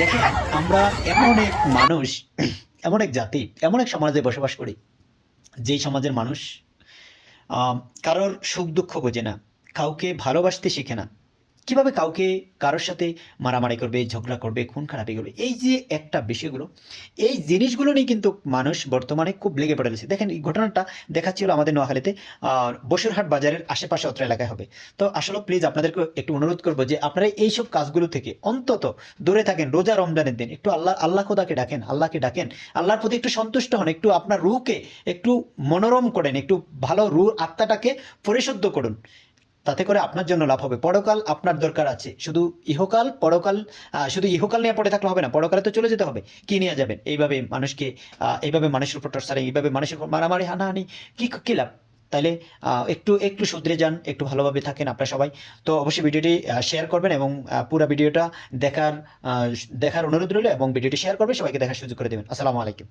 দেখেন, আমরা এমন এক মানুষ, এমন এক জাতি, এমন এক সমাজে বসবাস করি, যেই সমাজের মানুষ কারোর সুখ দুঃখ বোঝে না, কাউকে ভালোবাসতে শিখে না। কিভাবে কাউকে কারোর সাথে মারামারি করবে, ঝগড়া করবে, খুন খারাপি করবে, এই যে একটা বিষয়গুলো, এই জিনিসগুলো নিয়ে কিন্তু মানুষ বর্তমানে খুব লেগে পড়েছে। দেখেন, এই ঘটনাটা দেখাচ্ছিল আমাদের নোয়াখালীতে, বসুরহাট বাজারের আশেপাশে অত্র এলাকায় হবে। তো আসলে প্লিজ আপনাদেরকে একটু অনুরোধ করবো যে আপনারা এইসব কাজগুলো থেকে অন্তত দূরে থাকেন। রোজা রমজানের দিন একটু আল্লাহ খোদাকে ডাকেন, আল্লাহকে ডাকেন, আল্লাহর প্রতি একটু সন্তুষ্ট হন, একটু আপনার রুহকে একটু মনোরম করেন, একটু ভালো রুহ আত্মাটাকে পরিশুদ্ধ করুন। তাতে করে আপনার জন্য লাভ হবে। পরকাল আপনার দরকার আছে, শুধু ইহকাল পরকাল। শুধু ইহকাল নিয়ে পড়ে থাকলে হবে না, পরকালে তো চলে যেতে হবে। কি নিয়ে যাবেন এইভাবে মানুষকে? এইভাবে মানুষের উপর টর্চারিং, এইভাবে মানুষের উপর মারামারি, হানাহানি, কি কি লাভ? তাইলে একটু একটু শুধরে যান, একটু ভালোভাবে থাকেন আপনারা সবাই। তো অবশ্যই ভিডিওটি শেয়ার করবেন এবং পুরো ভিডিওটা দেখার দেখার অনুরোধ রইল, এবং ভিডিওটি শেয়ার করবেন, সবাইকে দেখার সুযোগ করে দেবেন। আসসালামু আলাইকুম।